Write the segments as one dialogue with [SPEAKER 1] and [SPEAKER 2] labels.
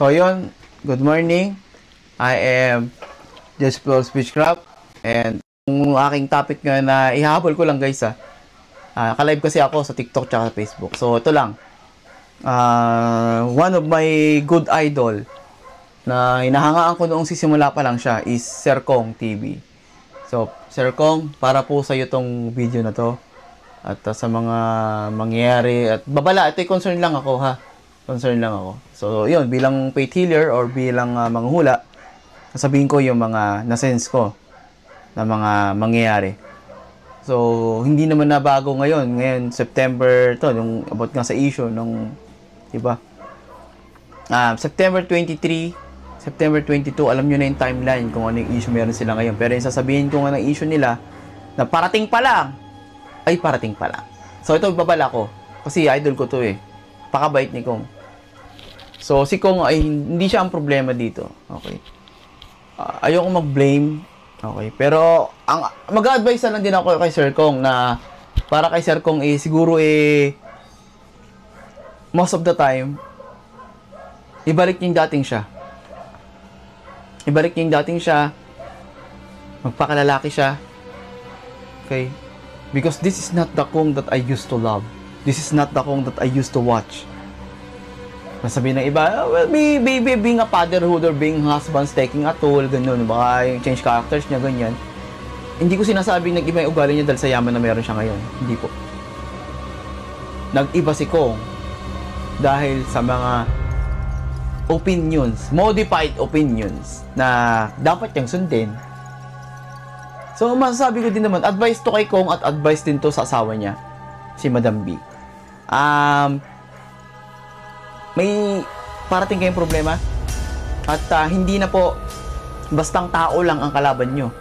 [SPEAKER 1] So yun, good morning. I am Just Floor Speechcraft and yung aking topic ngayon na ihahabol ko lang guys ka-live kasi ako sa TikTok tsaka sa Facebook. So ito lang, one of my good idol na hinahangaan ko noong sisimula pa lang siya is Sir Kong TV. So Sir Kong, para po sa iyo tong video na to at sa mga mangyayari at babala, ito'y concern lang ako concern lang ako. So yun, bilang faith healer or bilang manghula, sasabihin ko yung mga na-sense ko na mga mangyayari. So hindi naman na bago ngayon September to, yung about nga sa issue nung, diba? September 23, September 22, alam nyo na yung timeline kung ano yung issue meron sila ngayon. Pero yung sasabihin ko nga ng issue nila na parating pa lang, ay parating pa lang. So ito babala ko kasi idol ko to pakabait ni Kong. So si Kong ay hindi siya ang problema dito, okay? Ayoko mag-blame, okay? Pero mag-advise na lang din ako kay Sir Kong na para kay Sir Kong siguro most of the time ibalik niya yung dating siya. Ibalik niya yung dating siya. Magpakalalaki siya. Okay? Because this is not the Kong that I used to love. This is not the Kong that I used to watch. Masabihin ng iba, well, being a fatherhood or being husband's taking a toll, ganun. Baka yung change characters niya, ganyan. Hindi ko sinasabing nag-iba yung ugali niya dahil sa yaman na meron siya ngayon. Hindi po. Nag-iba si Kong dahil sa mga opinions, modified opinions na dapat niyang sundin. So, masasabi ko din naman, advice to kay Kong at advice din to sa asawa niya, si Madam B. May parating kayong problema at hindi na po bastang tao lang ang kalaban nyo.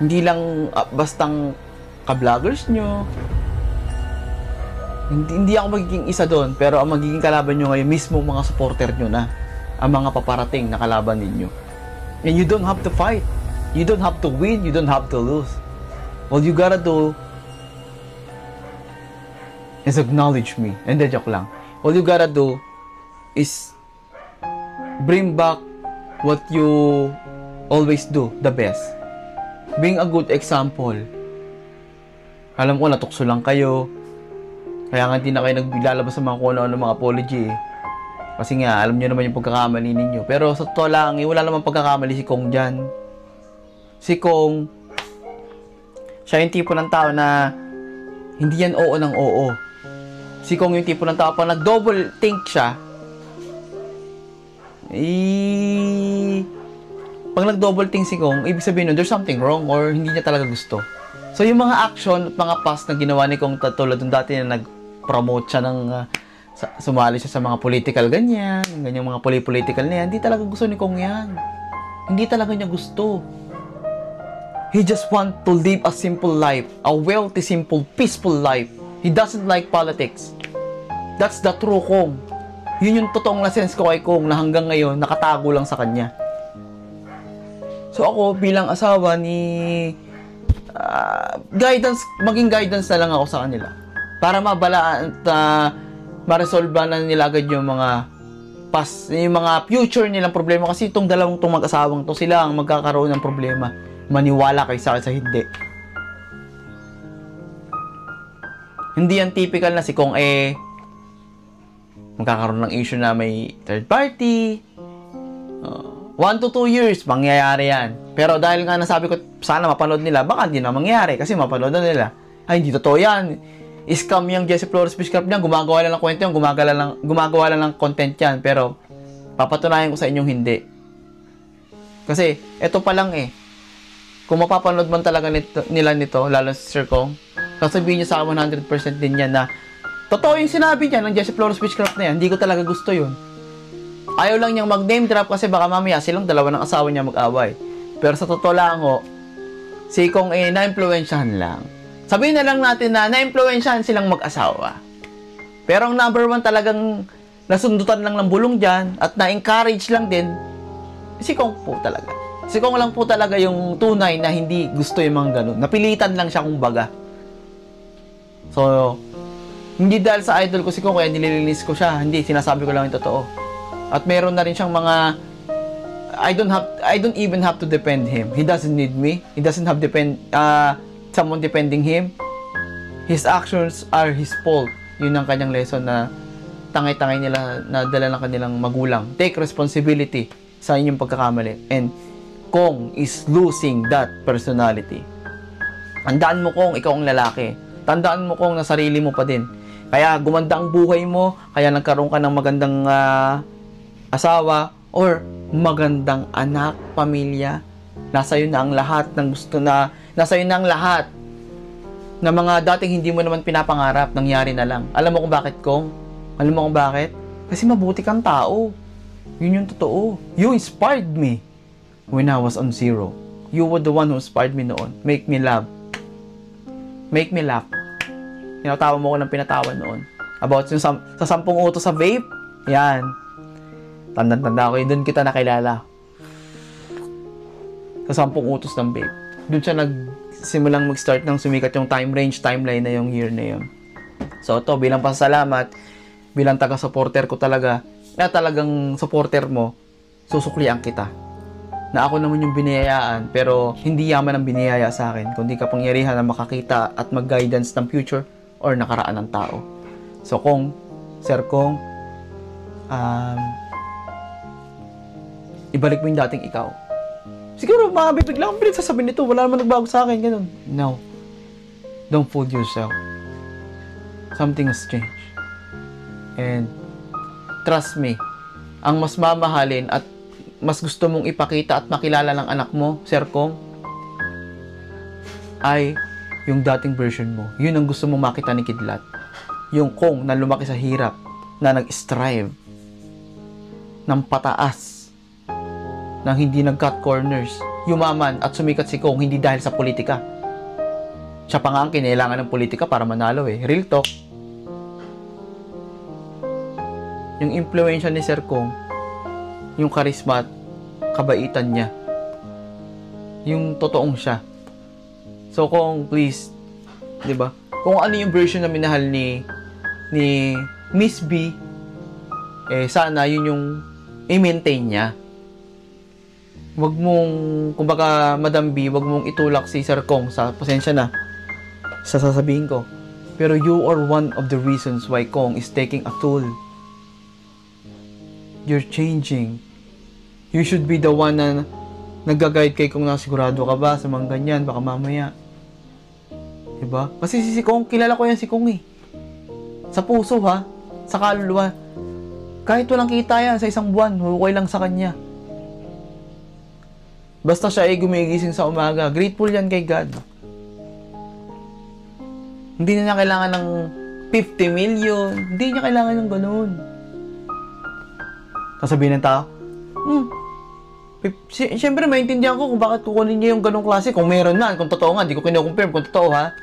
[SPEAKER 1] Hindi lang bastang ka-vloggers nyo. Hindi ako magiging isa doon, pero ang magiging kalaban nyo ngayon mismo mga supporter nyo na ang mga paparating na kalaban ninyo. And you don't have to fight. You don't have to win. You don't have to lose. All you gotta do is acknowledge me. And then joke lang. All you gotta do is bring back what you always do, the best. Being a good example. Alam ko, natukso lang kayo. Kaya nga hindi na kayo naglalabas sa mga kung ano mga apology. Kasi nga, alam nyo naman yung pagkakamali ninyo. Pero sa totoo lang, wala naman pagkakamali si Kong dyan. Si Kong, siya yung tipo ng tao na hindi yan oo ng oo. Si Kong yung tipo ng tao, pag nag-double think siya, pag nag-double think si Kong, ibig sabihin nun, there's something wrong or hindi niya talaga gusto. So, yung mga action at mga past na ginawa ni Kong tulad ng dati na nag-promote siya ng, sumali siya sa mga political ganyan mga political na yan, hindi talaga gusto ni Kong yan. Hindi talaga niya gusto. He just want to live a simple life, a wealthy, simple, peaceful life. He doesn't like politics. That's the true Kong. Yun yung totoong na-sense ko kay Kong na hanggang ngayon nakatago lang sa kanya. So ako bilang asawa ni maging guidance na lang ako sa kanila. Para mabalaan at ma-resolve na nila agad yung mga past, yung mga future nilang problema. Kasi itong dalawang mag-asawang to, sila ang magkakaroon ng problema. Maniwala kayo sa hindi. Hindi yan typical na si Kong magkakaroon ng issue na may third party. 1 to 2 years, mangyayari yan. Pero dahil nga nasabi ko, sana mapanood nila, baka hindi na mangyayari kasi mapanood na nila. Ay, hindi totoo yan. Scam yung Jesse Flores Speechcraft niyan, gumagawa lang ng kwento yan, gumagawa lang ng content yan. Pero, papatunayan ko sa inyong hindi. Kasi, eto pa lang kung mapapanood man talaga nila nito, lalo si Sir Kong, sasabihin niya sa 100% din yan na totoo yung sinabi niya ng Jesse Flores Speechcraft na yan. Hindi ko talaga gusto yun. Ayaw lang niyang mag-name drop kasi baka mamaya silang dalawa ng asawa niya mag-away. Pero sa totoo lang si Kong na-influensyahan lang. Sabihin na lang natin na na-influensyahan silang mag-asawa. Pero ang number 1 talagang nasundutan lang ng bulong dyan at na-encourage lang din si Kong po talaga. Si Kong lang po talaga yung tunay na hindi gusto yung mga ganun. Napilitan lang siya kumbaga. So, hindi dahil sa idol ko si Kong kaya nililinis ko siya. Hindi, sinasabi ko lang yung totoo. At meron na rin siyang mga I don't even have to depend him. He doesn't need me. He doesn't have someone depending him. His actions are his fault. Yun ang kanyang lesson na tangay-tangay nila na dala ng kanilang magulang. Take responsibility sa inyong pagkakamali. And Kong is losing that personality. Tandaan mo, Kong, ikaw ang lalaki. Tandaan mo, Kong, na sarili mo pa din. Kaya gumanda ang buhay mo, kaya nagkaroon ka ng magandang asawa, or magandang anak, pamilya. Nasa iyo na ang lahat ng gusto na, nasa iyo na ang lahat na mga dating hindi mo naman pinapangarap, nangyari na lang. Alam mo kung bakit, Kong? Alam mo kung bakit? Kasi mabuti kang tao. Yun yung totoo. You inspired me when I was on zero. You were the one who inspired me noon. Make me laugh. Make me laugh. Tinatawa mo ko ng pinatawan noon. About yung sa 10 utos sa vape. Yan. Tanda-tanda ko, doon kita nakilala. Sa 10 utos ng vape. Doon siya nagsimulang mag-start ng sumikat yung timeline na yung year na yun. So, ito, bilang pasalamat, bilang taga-supporter ko talaga, na talagang supporter mo, susuklian kita. Na ako naman yung biniyayaan, pero hindi yaman ang biniyaya sa akin, kundi kapangyarihan na makakita at mag-guidance ng future or nakaraan ng tao. So, Sir Kong, ibalik mo yung dating ikaw. Siguro, biglang bilit sasabihin nito, wala naman nagbago sa akin, ganun. No. Don't fool yourself. Something has changed. And, trust me, ang mas mamahalin at mas gusto mong ipakita at makilala ng anak mo, Sir Kong, ay yung dating version mo. Yun ang gusto mong makita ni Kidlat. Yung Kong na lumaki sa hirap, na nag-strive ng pataas, nang hindi nag-cut corners, yumaman at sumikat si Kong hindi dahil sa politika. Siya pa nga ang kinailangan ng politika para manalo eh. Real talk. Yung impluensya ni Sir Kong, yung charisma at kabaitan niya, yung totoong siya. So Kong, please, 'di ba? Kung ano yung version na minahal ni Miss B, sana yun yung i-maintain niya. Wag mong, kumbaga, Madam B, wag mong itulak si Sir Kong sa pasensya na sa sasabihin ko. Pero you are one of the reasons why Kong is taking a toll. You're changing. You should be the one na nag-guide kay Kong na sigurado ka ba sa mga ganyan, baka mamaya. Diba? Kasi si Kong, kilala ko yan si Kong eh. Sa puso ha, sa kaluluwa. Kahit walang kita yan sa isang buwan, okay lang sa kanya. Basta siya ay gumigising sa umaga, grateful yan kay God. Hindi na niya kailangan ng 50 million. Hindi niya kailangan ng ganun. Sasabihin ng tao, siyempre maintindihan ko kung bakit kukunin niya yung ganung klase. Kung meron man, kung totoo nga, hindi ko kino-confirm kung totoo ha.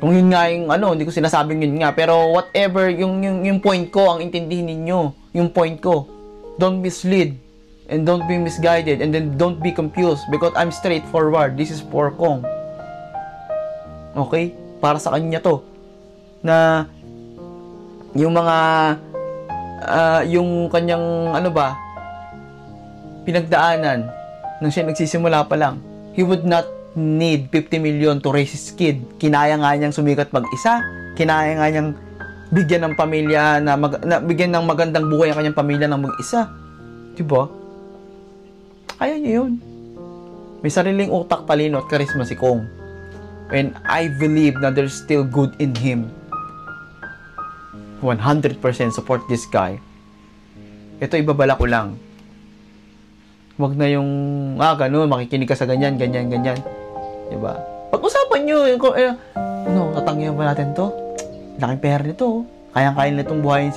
[SPEAKER 1] Kung yun nga yung hindi ko sinasabing yun nga. Pero whatever, yung point ko, ang intindihin ninyo. Yung point ko. Don't mislead. And don't be misguided. And then don't be confused. Because I'm straightforward. This is for Kong. Okay? Para sa kanya to. Na yung mga yung kanyang pinagdaanan nang siya nagsisimula pa lang. He would not need 50 million to raise his kid. Kinaya nga niyang sumikat mag-isa. Kinaya nga niyang bigyan ng pamilya bigyan ng magandang buhay ang kanyang pamilya ng mag-isa. Diba? Kaya niya yun. May sariling utak, talino at karisma si Kong. And I believe na there's still good in him. 100% support this guy. Ito ibabala ko lang. Wag na yung, ganun, makikinig ka sa ganyan. Diba? Pag-usapan nyo, tatanggihan ba natin to? Laking pera nito. Kayang-kaya na itong buhayin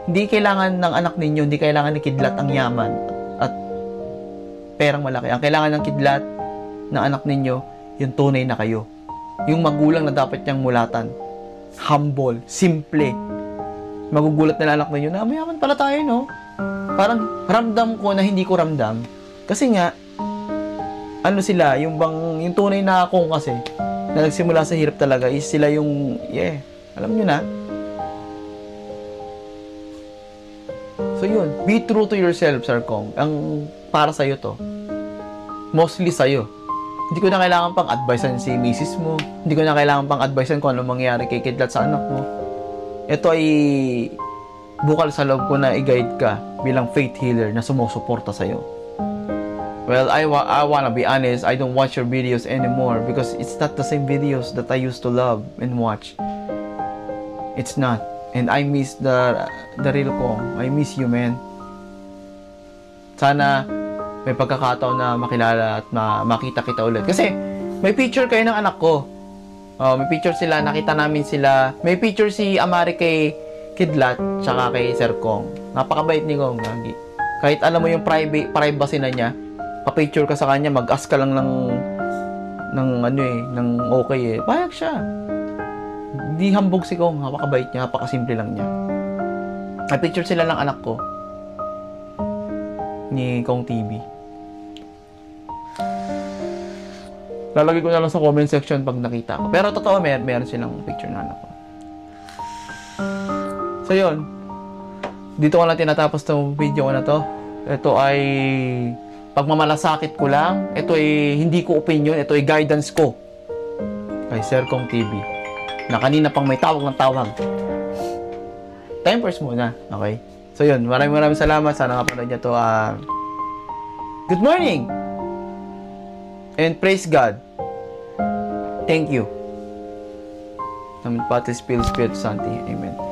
[SPEAKER 1] hindi kailangan ng anak ninyo, hindi kailangan ni Kidlat ang yaman at perang malaki. Ang kailangan ng Kidlat, ng anak ninyo, yung tunay na kayo. Yung magulang na dapat niyang mulatan. Humble, simple. Magugulat na anak ninyo na, mayaman pala tayo, no? Parang ramdam ko na hindi ko ramdam. Kasi nga, sila, yung tunay na Kong kasi, na nagsimula sa hirap talaga, is sila yung, alam nyo na, So yun, be true to yourself, Sir Kong. Ang para sa'yo to. Mostly sa'yo. Hindi ko na kailangan pang advisean si misis mo. Hindi ko na kailangan pang advisean kung ano mangyayari kay Kidlat sa anak mo. Ito ay bukal sa loob ko na i-guide ka bilang faith healer na sumusuporta sa'yo. Well, I wanna be honest, I don't watch your videos anymore because it's not the same videos that I used to love and watch. It's not. And I miss the real Kong. I miss you, man. Sana may pagkakataon na makilala at makita kita ulit. Kasi may picture kayo ng anak ko. May picture sila, nakita namin sila. May picture si Amari kay Kidlat tsaka kay Sir Kong. Napakabait ni Kong. Kahit alam mo yung privacy na niya, pa-picture ka sa kanya, mag-ask ka lang ng okay eh. Payag siya. Hindi hambog si Kong, napakabait niya, napakasimple lang niya. May picture sila ng anak ko ni Kong TV. Lalagay ko na lang sa comment section pag nakita ko. Pero totoo, meron silang picture ng anak ko. So yun, dito ko lang tinatapos itong video ko na to. Ito ay pagmamalasakit ko lang. Ito ay hindi ko opinion, ito ay guidance ko kay Sir Kong TV na kanina pang may tawag ng tawag. Time first muna, okay? So yun, maraming salamat. Sana kapanood niya to. Good morning! And praise God. Thank you. Namin Patris Spiritus Sancti. Amen.